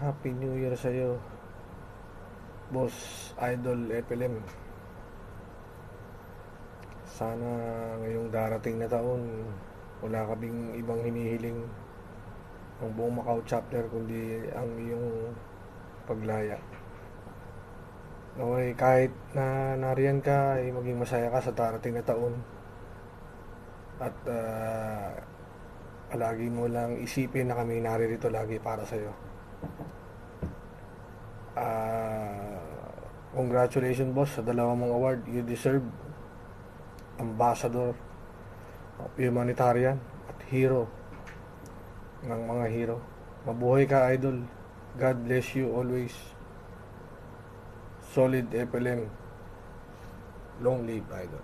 Happy New Year sa'yo, Boss Idol FLM. Sana ngayong darating na taon wala kaming ibang hinihiling ang buong Macau chapter kundi ang iyong paglaya. Okay, kahit na nariyan ka ay maging masaya ka sa darating na taon at palagi mo lang isipin na kami naririto lagi para sa'yo. Congratulations boss sa dalawang mong award. You deserve Ambassador of Humanitarian at Hero ng mga hero. Mabuhay ka, idol. God bless you always. Solid FLM. Long live, idol.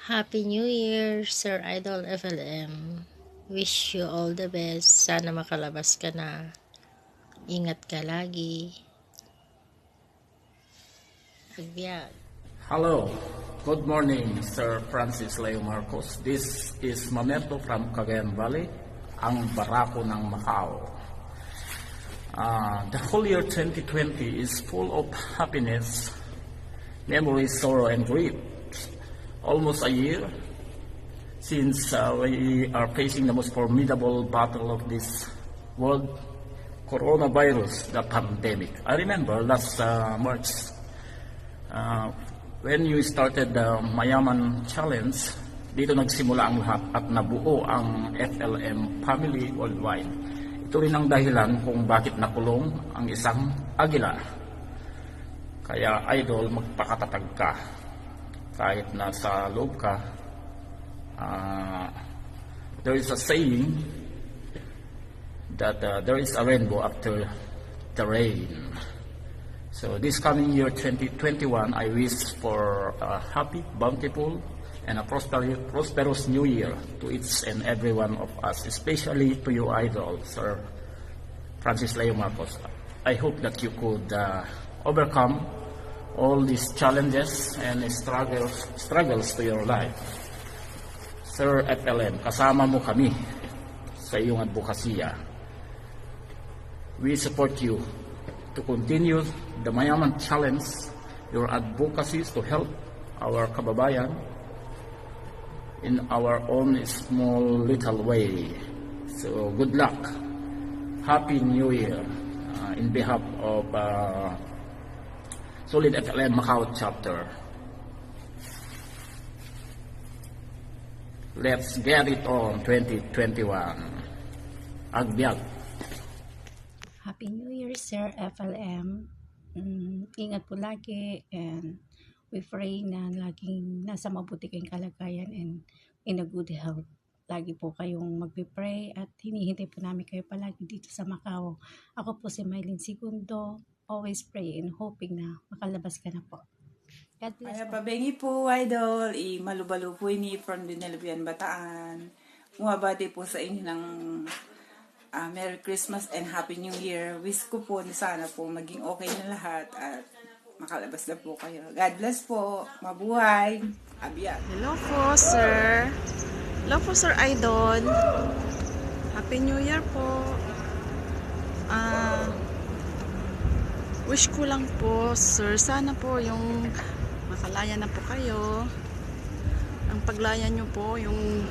Happy New Year, Sir Idol FLM. Wish you all the best. Sana makalabas ka na. Ingat ka lagi. Agbyag. Hello. Good morning, Sir Francis Leo Marcos. This is Mamerto from Cagayan Valley, ang barako ng Macau. The whole year 2020 is full of happiness, memories, sorrow, and grief. Almost a year since we are facing the most formidable battle of this world, coronavirus, the pandemic. I remember last March, when you started the Mayaman Challenge, dito nagsimula ang lahat at nabuo ang FLM family worldwide. Ito rin ang dahilan kung bakit nakulong ang isang agila. Kaya idol, magpakatatag ka. Kahit nasa loob ka, there is a saying that there is a rainbow after the rain. So this coming year 2021, I wish for a happy, bountiful, and a prosperous new year to each and every one of us, especially to you, idol, Sir Francis Leo Marcos. I hope that you could overcome all these challenges and struggles to your life. Sir FLM, kasama mo kami sa iyong advokasya. We support you to continue the Mayaman Challenge, your advocacies to help our kababayan in our own small little way. So good luck. Happy New Year in behalf of Solid FLM Macau chapter. Let's get it on 2021. Agbyag. Happy New Year, Sir FLM. Ingat po lagi and we pray na laging nasa mabuti kayong kalagayan and in a good health. Lagi po kayong magpipray at hinihintay po namin kayo palagi dito sa Macau. Ako po si Mylene Segundo. Always pray and hoping na makalabas ka na po. God bless Ay, po. pabengi po, idol. Malubalo po ini from Dinelbian, Bataan. Mumabati po sa inyo ng Merry Christmas and Happy New Year. Wish ko po na sana po maging okay na lahat at makalabas na po kayo. God bless po. Mabuhay. Abiyat. Hello po, sir. Hello po, Sir Idol. Happy New Year po. Wish ko lang po, sir, sana po yung makalaya na po kayo. Ang paglaya nyo po, yung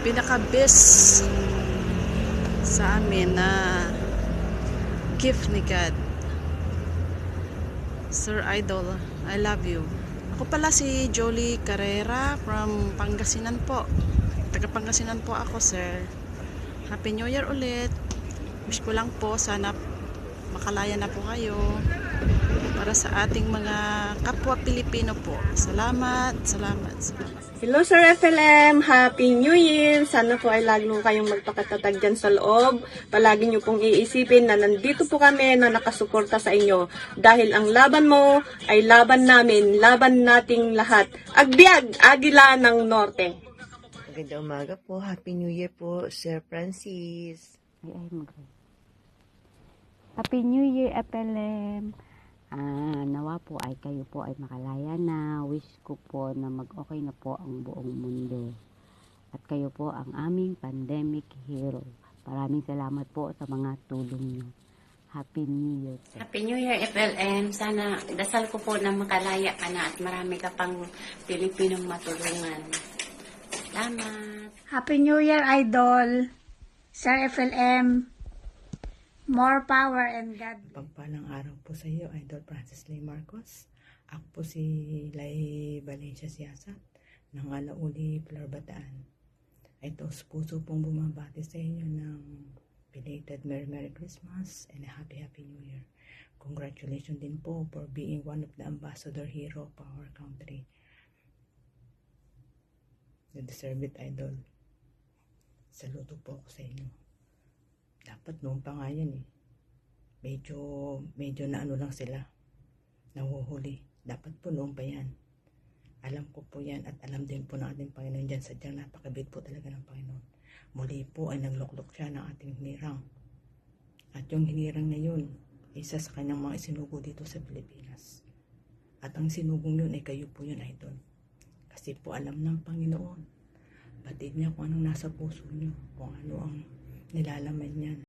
pinaka-best sa amin na gift ni God. Sir Idol, I love you. Ako pala si Jolie Carrera from Pangasinan po. Taga Pangasinan po ako, sir. Happy New Year ulit. Wish ko lang po, sana makalaya na po kayo para sa ating mga kapwa Pilipino po. Salamat, salamat, salamat. Hello Sir FLM, Happy New Year! Sana po ay lalo kayong magpakatatag dyan sa loob. Palagi nyo pong iisipin na nandito po kami na nakasuporta sa inyo. Dahil ang laban mo ay laban namin, laban nating lahat. Agbiag, Agila ng Norte. Magandang umaga po. Happy New Year po, Sir Francis. Happy New Year, FLM. Nawa po ay kayo po ay makalaya na. Wish ko po na mag-okay na po ang buong mundo. At kayo po ang aming pandemic hero. Maraming salamat po sa mga tulong niyo. Happy New Year. Happy New Year, FLM. Sana dasal ko po na makalaya ka na at marami ka pang Pilipinong matulungan. Salamat. Happy New Year, Idol. Sir FLM. More power and God. Pagpalang araw po sa iyo, Idol Francis Lay Marcos. Ako po si Lai Valencia Siasat ng Alauli, Flor Bataan. Ito, puso pong bumabati sa inyo ng belated Merry Christmas and a Happy New Year. Congratulations din po for being one of the ambassador hero of our country. You deserve it, Idol. Saludo po ako sa inyo. Dapat noon pa nga yan eh. Medyo na ano lang sila. Nahuhuli. Dapat po noon pa yan. Alam ko po yan at alam din po ng ating Panginoon dyan. Sadyang napakabait po talaga ng Panginoon. Muli po ay nagluklok siya ng ating hinirang. At yung hinirang na yun, isa sa kanyang mga isinugo dito sa Pilipinas. At ang sinugong yun ay kayo po yun, Idol. Kasi po alam ng Panginoon. Batid niya kung anong nasa puso niyo. Kung ano ang nilalaman niyan.